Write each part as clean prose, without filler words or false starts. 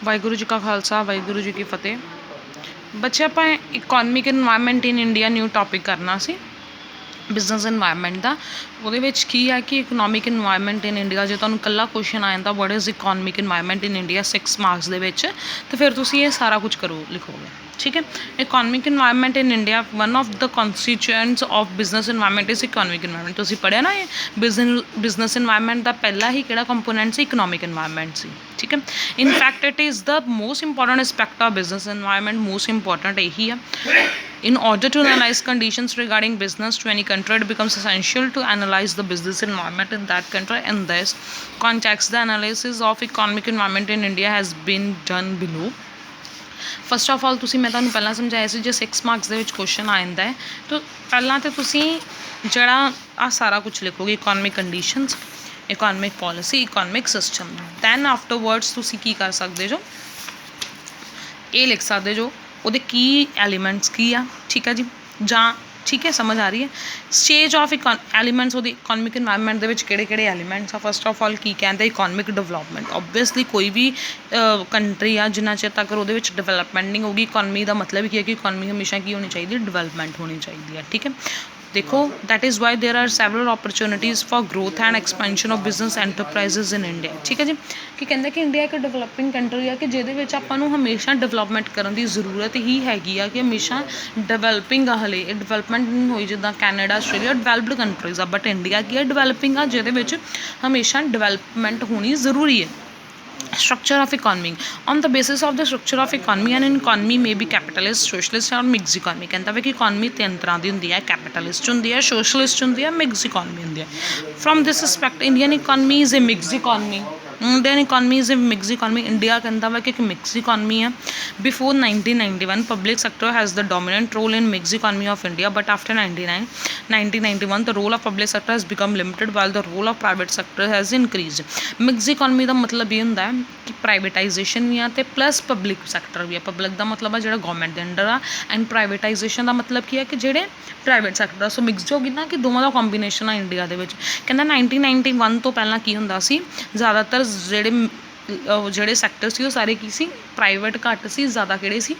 ਵਾਹਿਗੁਰੂ ਜੀ ਕਾ ਖਾਲਸਾ ਵਾਹਿਗੁਰੂ ਜੀ ਕੀ ਫਤਿਹ। ਬੱਚੇ ਆਪਾਂ economic environment in India new topic ਕਰਨਾ ਸੀ ਬਿਜ਼ਨਸ ਇਨਵਾਇਰਮੈਂਟ ਦਾ। ਉਹਦੇ ਵਿੱਚ ਕੀ ਹੈ ਕਿ ਇਕਨੋਮਿਕ ਇਨਵਾਇਰਮੈਂਟ ਇਨ ਇੰਡੀਆ, ਜੇ ਤੁਹਾਨੂੰ ਇਕੱਲਾ ਕੁਐਸਚਨ ਆ ਜਾਂਦਾ what is economic environment in India 6 marks ਦੇ ਵਿੱਚ, ਤਾਂ ਫਿਰ ਤੁਸੀਂ ਇਹ ਸਾਰਾ ਕੁਝ ਲਿਖੋਗੇ। ਠੀਕ ਹੈ। Economic environment in India, one of the constituents of business environment is economic environment. ਤੁਸੀਂ ਪੜ੍ਹਿਆ ਨਾ, ਇਹ ਬਿਜ਼ਨਸ ਇਨਵਾਇਰਮੈਂਟ ਦਾ ਪਹਿਲਾ ਹੀ ਕਿਹੜਾ ਕੰਪੋਨੈਂਟ ਸੀ? ਇਕਨੋਮਿਕ ਇਨਵਾਇਰਮੈਂਟ ਸੀ। ਠੀਕ ਹੈ। In fact it is the most important aspect of business environment. Most important ਇਹੀ ਆ। In order to analyze conditions regarding business to any country, it becomes essential to analyze the business environment in that country. In this context, the analysis of economic environment in India has been done below. First of all ਮੈਂ ਤੁਹਾਨੂੰ ਪਹਿਲਾਂ ਸਮਝਾਇਆ ਸੀ, ਜੇ 6 marks ਦੇ ਵਿੱਚ question ਆ ਜਾਂਦਾ ਹੈ ਤਾਂ ਪਹਿਲਾਂ ਤਾਂ ਤੁਸੀਂ ਜਿਹੜਾ ਆਹ ਸਾਰਾ ਕੁਝ ਲਿਖੋਗੇ, economic conditions, economic policy, economic system. Then afterwards ਤੁਸੀਂ ਕੀ ਕਰ ਸਕਦੇ ਜੋ, ਇਹ ਲਿਖ ਸਕਦੇ ਜੋ ਉਹਦੇ ਕੀ ਐਲੀਮੈਂਟਸ ਕੀ ਆ। ਠੀਕ ਹੈ ਜੀ, ਜਾਂ ਠੀਕ ਹੈ, ਸਮਝ ਆ ਰਹੀ ਹੈ। ਸਟੇਜ ਆਫ ਐਲੀਮੈਂਟਸ ਉਹਦੀ ਇਕੋਨਮਿਕ ਇਨਵਾਇਰਮੈਂਟ ਦੇ ਵਿੱਚ ਕਿਹੜੇ ਕਿਹੜੇ ਐਲੀਮੈਂਟਸ ਆ। ਫਸਟ ਆਫ ਆਲ ਕੀ ਕਹਿੰਦੇ, ਇਕੋਨਮਿਕ ਡਿਵੈਲਪਮੈਂਟ। ਓਬਵੀਅਸਲੀ ਕੋਈ ਵੀ ਕੰਟਰੀ ਆ ਜਿੰਨਾ ਚਿਰ ਤੱਕ ਉਹਦੇ ਵਿੱਚ ਡਿਵੈਲਪਮੈਂਟ ਨਹੀਂ ਹੋਊਗੀ, ਇਕੋਨਮੀ ਦਾ ਮਤਲਬ ਕੀ ਹੈ ਕਿ ਇਕੋਨਮੀ ਹਮੇਸ਼ਾ ਕੀ ਹੋਣੀ ਚਾਹੀਦੀ, ਡਿਵੈਲਪਮੈਂਟ ਹੋਣੀ ਚਾਹੀਦੀ ਹੈ। ਠੀਕ ਹੈ। ਦੇਖੋ, that is why there are several opportunities for growth and expansion of business enterprises in India. ਠੀਕ ਹੈ ਜੀ। ਕੀ ਕਹਿੰਦਾ ਕਿ ਇੰਡੀਆ ਇੱਕ ਡਿਵੈਲਪਿੰਗ ਕੰਟਰੀ ਆ, ਕਿ ਜਿਹਦੇ ਵਿੱਚ ਆਪਾਂ ਨੂੰ ਹਮੇਸ਼ਾ ਡਿਵੈਲਪਮੈਂਟ ਕਰਨ ਦੀ ਜ਼ਰੂਰਤ ਹੀ ਹੈਗੀ ਆ, ਕਿ ਹਮੇਸ਼ਾ ਡਿਵੈਲਪਿੰਗ ਆ। ਹਲੇ ਇਹ ਡਿਵੈਲਪਮੈਂਟ ਨਹੀਂ ਹੋਈ ਜਿੱਦਾਂ ਕੈਨੇਡਾ, ਆਸਟ੍ਰੇਲੀਆ ਡਿਵੈਲਪਡ ਕੰਟਰੀਜ਼ ਆ, ਬਟ ਇੰਡੀਆ ਕੀ ਆ, ਡਿਵੈਲਪਿੰਗ ਆ, ਜਿਹਦੇ ਵਿੱਚ ਹਮੇਸ਼ਾ ਡਿਵੈਲਪਮੈਂਟ ਹੋਣੀ ਜ਼ਰੂਰੀ ਹੈ। Structure of economy. On the basis of the structure of economy, an economy may be capitalist, socialist or mixed economy। ਕਹਿੰਦਾ ਵਾ ਕਿ ਇਕੋਨਮੀ ਤਿੰਨ ਤਰ੍ਹਾਂ ਦੀ ਹੁੰਦੀ ਹੈ, ਕੈਪੀਟਲਿਸਟ ਹੁੰਦੀ ਹੈ, ਸੋਸ਼ਲਿਸਟ ਹੁੰਦੀ ਹੈ, ਮਿਕਸ ਇਕੋਨਮੀ ਹੁੰਦੀ ਹੈ। From this respect Indian economy is a mix economy. Indian economy is a mix economy. India ਕਹਿੰਦਾ ਵਾ ਕਿ ਇੱਕ ਮਿਕਸ ਇਕੋਨਮੀ ਹੈ। Before 1991 public sector has the dominant role in mix economy of India, but after 1991 the role of public sector has become limited while the role of private sector has increased। Mix economy ਦਾ ਮਤਲਬ ਇਹ ਹੁੰਦਾ ਹੈ ਕਿ privatisation ਵੀ ਆ ਅਤੇ plus public sector ਵੀ ਆ। Public ਦਾ ਮਤਲਬ ਆ ਜਿਹੜਾ ਗੌਰਮੈਂਟ ਦੇ ਅੰਡਰ ਆ, ਐਂਡ ਪ੍ਰਾਈਵੇਟਾਈਜੇਸ਼ਨ ਦਾ ਮਤਲਬ ਕੀ ਹੈ ਕਿ ਜਿਹੜੇ ਪ੍ਰਾਈਵੇਟ ਸੈਕਟਰ ਆ। ਸੋ ਮਿਕਸਡ ਹੋ ਗਈ ਨਾ, ਕਿ ਦੋਵਾਂ ਦਾ ਕੰਬੀਨੇਸ਼ਨ ਆ ਇੰਡੀਆ ਦੇ ਵਿੱਚ। ਕਹਿੰਦਾ 1991 ਤੋਂ ਪਹਿਲਾਂ ਕੀ ਹੁੰਦਾ ਸੀ, ਜ਼ਿਆਦਾਤਰ ਜਿਹੜੇ ਸੈਕਟਰ ਸੀ ਉਹ ਸਾਰੇ ਕੀ ਸੀ, ਪ੍ਰਾਈਵੇਟ ਘੱਟ ਸੀ, ਜ਼ਿਆਦਾ ਕਿਹੜੇ ਸੀ,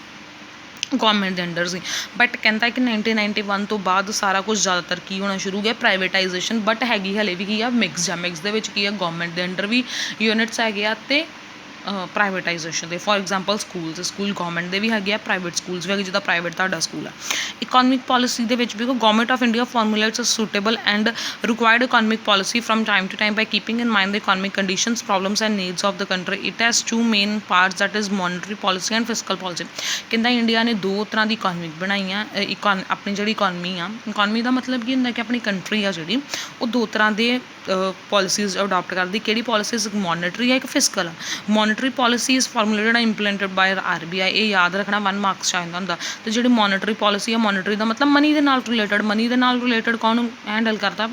ਗੌਰਮੈਂਟ ਦੇ ਅੰਡਰ ਸੀ। ਬਟ ਕਹਿੰਦਾ ਕਿ 1991 ਤੋਂ ਬਾਅਦ ਸਾਰਾ ਕੁਝ ਜ਼ਿਆਦਾਤਰ ਕੀ ਹੋਣਾ ਸ਼ੁਰੂ ਹੋ ਗਿਆ, ਪ੍ਰਾਈਵੇਟਾਈਜੇਸ਼ਨ। ਬਟ ਹੈਗੀ ਹਲੇ ਵੀ ਕੀ ਆ, ਮਿਕਸ ਆ। ਮਿਕਸ ਦੇ ਵਿੱਚ ਕੀ ਆ, ਗੌਰਮੈਂਟ ਦੇ ਅੰਡਰ ਵੀ ਯੂਨਿਟਸ ਹੈਗੇ ਆ ਅਤੇ ਪ੍ਰਾਈਵੇਟਾਈਜੇਸ਼ਨ ਦੇ। ਫੋਰ ਐਗਜ਼ਾਮਪਲ ਸਕੂਲ ਗੌਰਮੈਂਟ ਦੇ ਵੀ ਹੈਗੇ ਆ, ਪ੍ਰਾਈਵੇਟ ਸਕੂਲਸ ਵੀ ਹੈਗੇ, ਜਿੱਦਾਂ ਪ੍ਰਾਈਵੇਟ ਤੁਹਾਡਾ ਸਕੂਲ ਆ। ਇਕੋਨਮਿਕ ਪੋਲਿਸੀ ਦੇ ਵਿੱਚ ਵੀ government of India formulates suitable and required economic policy from time to time by keeping in mind the economic conditions, problems and needs of the country. It has two main parts, that is monetary policy and fiscal policy. ਕਹਿੰਦਾ India ਨੇ ਦੋ ਤਰ੍ਹਾਂ ਦੀ ਇਕੋਨਮਿਕ ਬਣਾਈਆਂ। ਆਪਣੀ ਜਿਹੜੀ economy ਆ, economy ਦਾ ਮਤਲਬ ਕੀ ਹੁੰਦਾ ਕਿ ਆਪਣੀ ਕੰਟਰੀ ਆ ਜਿਹੜੀ, ਉਹ ਦੋ ਤਰ੍ਹਾਂ ਦੇ ਪੋਲਿਸੀਜ਼ ਅਡੋਪਟ ਕਰਦੀ। ਕਿਹੜੀ ਪੋਲਿਸੀਜ਼? ਮੋਨੀਟਰੀ ਆ, ਇੱਕ ਫਿਸਕਲ ਆ। Monetary policies formulated and implemented by RBI। ਇਹ ਯਾਦ ਰੱਖਣਾ, 1 ਮਾਰਕਸ 'ਚ ਆਉਂਦਾ ਹੁੰਦਾ। ਅਤੇ ਜਿਹੜੀ ਮੋਨੀਟਰੀ ਪੋਲਿਸੀ ਆ, ਮੋਨੀਟਰੀ ਦਾ ਮਤਲਬ ਮਨੀ ਦੇ ਨਾਲ ਰਿਲੇਟਡ। ਮਨੀ ਦੇ ਨਾਲ ਰਿਲੇਟਡ ਕੌਣ ਹੈਂਡਲ ਕਰਦਾ?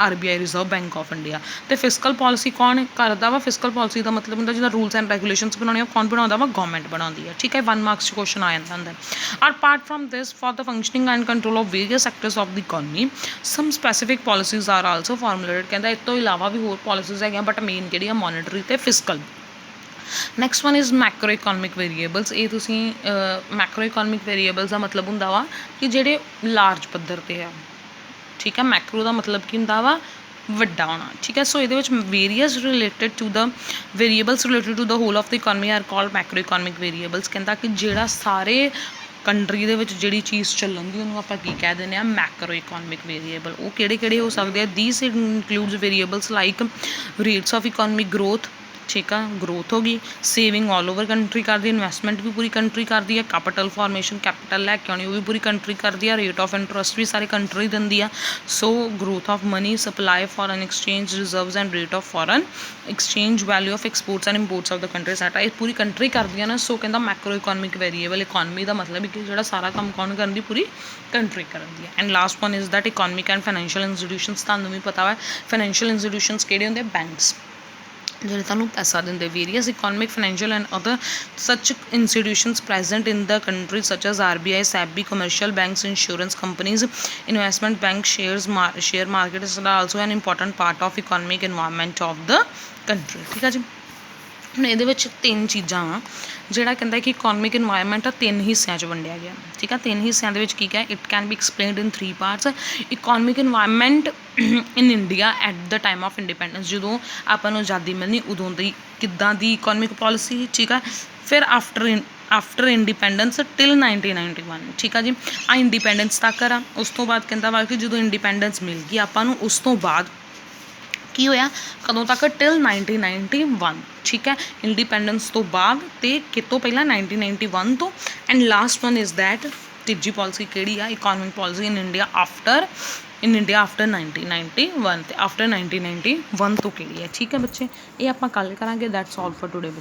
RBI, reserve bank of India. ਅਤੇ ਫਿਸਕਲ ਪੋਲਿਸੀ ਕੌਣ ਕਰਦਾ ਵਾ? ਫਿਸਕਲ ਪੋਲਿਸੀ ਦਾ ਮਤਲਬ ਹੁੰਦਾ ਜਿਹਦਾ ਰੂਲਸ ਐਂਡ ਰੈਗੂਲੇਸ਼ਨਸ ਬਣਾਉਣੇ, ਉਹ ਕੌਣ ਬਣਾਉਂਦਾ ਵਾ? ਗੌਰਮੈਂਟ ਬਣਾਉਂਦੀ ਹੈ। ਠੀਕ ਹੈ। 1 ਮਾਰਕਸ 'ਚ ਕੁਐਸਚਨ ਆ ਜਾਂਦਾ ਹੁੰਦਾ। Apart from this, for the functioning and control of various sectors of the economy, some specific policies are also formulated. ਕਹਿੰਦਾ ਇਸ ਤੋਂ ਇਲਾਵਾ ਵੀ ਹੋਰ ਪੋਲਿਸੀਜ਼ ਹੈਗੀਆਂ, ਬਟ ਮੇਨ ਕਿਹੜੀ ਆ? ਮੋਨੀਟਰੀ ਅਤੇ fiscal. Next one is macro economic variables. ਇਹ ਤੁਸੀਂ ਮੈਕਰੋ ਇਕੋਨਮਿਕ ਵੇਰੀਏਬਲਸ ਦਾ ਮਤਲਬ ਹੁੰਦਾ ਵਾ ਕਿ ਜਿਹੜੇ ਲਾਰਜ ਪੱਧਰ 'ਤੇ ਆ। ਠੀਕ ਹੈ। ਮੈਕਰੋ ਦਾ ਮਤਲਬ ਕੀ ਹੁੰਦਾ ਵਾ? ਵੱਡਾ ਹੋਣਾ। ਠੀਕ ਹੈ। ਸੋ ਇਹਦੇ ਵਿੱਚ various related to the variables related to the whole of the economy are called macro economic variables. ਕਹਿੰਦਾ ਕਿ ਜਿਹੜਾ ਸਾਰੇ ਕੰਟਰੀ ਦੇ ਵਿੱਚ ਜਿਹੜੀ ਚੀਜ਼ ਚੱਲਣ ਦੀ, ਉਹਨੂੰ ਆਪਾਂ ਕੀ ਕਹਿ ਦਿੰਦੇ ਹਾਂ? Macro economic variable. ਉਹ ਕਿਹੜੇ ਕਿਹੜੇ ਹੋ ਸਕਦੇ ਆ? These includes variables like rates of economic growth. ਠੀਕ ਆ, ਗਰੋਥ ਹੋ ਗਈ। ਸੇਵਿੰਗ ਆਲ ਓਵਰ ਕੰਟਰੀ ਕਰਦੀ, ਇਨਵੈਸਟਮੈਂਟ ਵੀ ਪੂਰੀ ਕੰਟਰੀ ਕਰਦੀ ਹੈ। ਕੈਪੀਟਲ ਫਾਰਮੇਸ਼ਨ, ਕੈਪੀਟਲ ਲੈ ਕੇ ਆਉਣੀ, ਉਹ ਵੀ ਪੂਰੀ ਕੰਟਰੀ ਕਰਦੀ ਆ। ਰੇਟ ਆਫ ਇੰਟਰਸਟ ਵੀ ਸਾਰੀ ਕੰਟਰੀ ਦਿੰਦੀ ਆ। So growth of money supply, foreign exchange reserves and rate of foreign exchange, value of exports and imports of the country set. ਇਹ ਪੂਰੀ ਕੰਟਰੀ ਕਰਦੀਆਂ ਨਾ। ਸੋ ਕਹਿੰਦਾ ਮੈਕਰੋ ਇਕੋਨਮਿਕ ਵੇਰੀਏਬਲ। ਇਕੋਨਮੀ ਦਾ ਮਤਲਬ ਕਿ ਜਿਹੜਾ ਸਾਰਾ ਕੰਮ ਕੌਣ ਕਰਨ ਦੀ? ਪੂਰੀ ਕੰਟਰੀ ਕਰਨ ਦੀ ਹੈ। And last one is that economic and financial institutions. ਤੁਹਾਨੂੰ ਵੀ ਪਤਾ ਵਾ ਫਾਈਨੈਂਸ਼ੀਅਲ ਇੰਸਟੀਟਿਊਸ਼ਨਸ ਕਿਹੜੇ ਹੁੰਦੇ? ਬੈਂਕਸ, ਜਿਹੜੇ ਤੁਹਾਨੂੰ ਪੈਸਾ ਦਿੰਦੇ। Various economic, financial and other such institutions present in the country such as RBI, SEBI, commercial banks, insurance companies, investment bank, share markets are also an important part of economic environment of the country. ਠੀਕ ਹੈ ਜੀ। ਹੁਣ ਇਹਦੇ ਵਿੱਚ ਤਿੰਨ ਚੀਜ਼ਾਂ ਵਾ ਜਿਹੜਾ ਕਹਿੰਦਾ ਕਿ ਇਕੋਨਮਿਕ ਇਨਵਾਇਰਮੈਂਟ ਆ ਤਿੰਨ ਹਿੱਸਿਆਂ 'ਚ ਵੰਡਿਆ ਗਿਆ ਠੀਕ ਆ। ਤਿੰਨ ਹਿੱਸਿਆਂ ਦੇ ਵਿੱਚ ਕੀ ਹੈ it can be explained in 3 parts. Economic environment in India at the time of independence, ਜਦੋਂ ਆਪਾਂ ਨੂੰ ਆਜ਼ਾਦੀ ਮਿਲਣੀ ਉਦੋਂ ਦੀ ਕਿੱਦਾਂ ਦੀ ਇਕੋਨਮਿਕ ਪੋਲਿਸੀ ਠੀਕ ਆ। ਫਿਰ ਆਫਟਰ ਇੰਡੀਪੈਂਡੈਂਸ ਟਿਲ 1991 ਠੀਕ ਆ ਜੀ, ਆ ਇੰਡੀਪੈਂਡੈਂਸ ਤੱਕ ਆ। ਉਸ ਤੋਂ ਬਾਅਦ ਕਹਿੰਦਾ ਵਾ ਕਿ ਜਦੋਂ ਇੰਡੀਪੈਂਡੈਂਸ ਮਿਲ ਗਈ ਆਪਾਂ ਨੂੰ ਉਸ ਤੋਂ ਬਾਅਦ ਕੀ ਹੋਇਆ ਕਦੋਂ ਤੱਕ ਟਿਲ 1991 ਠੀਕ ਹੈ। ਇੰਡੀਪੈਂਡੈਂਸ ਤੋਂ ਬਾਅਦ ਅਤੇ ਕਿਤੋਂ ਪਹਿਲਾਂ 1991 ਤੋਂ। And last one is that ਤੀਜੀ ਪੋਲਿਸੀ ਕਿਹੜੀ ਆ ਇਕੋਨਮਿਕ ਪੋਲਿਸੀ ਇਨ ਇੰਡੀਆ ਆਫਟਰ 1991 ਅਤੇ ਆਫਟਰ 1991 ਤੋਂ ਕਿਹੜੀ ਹੈ ਠੀਕ ਹੈ ਬੱਚੇ। ਇਹ ਆਪਾਂ ਕੱਲ੍ਹ ਕਰਾਂਗੇ। That's all for today.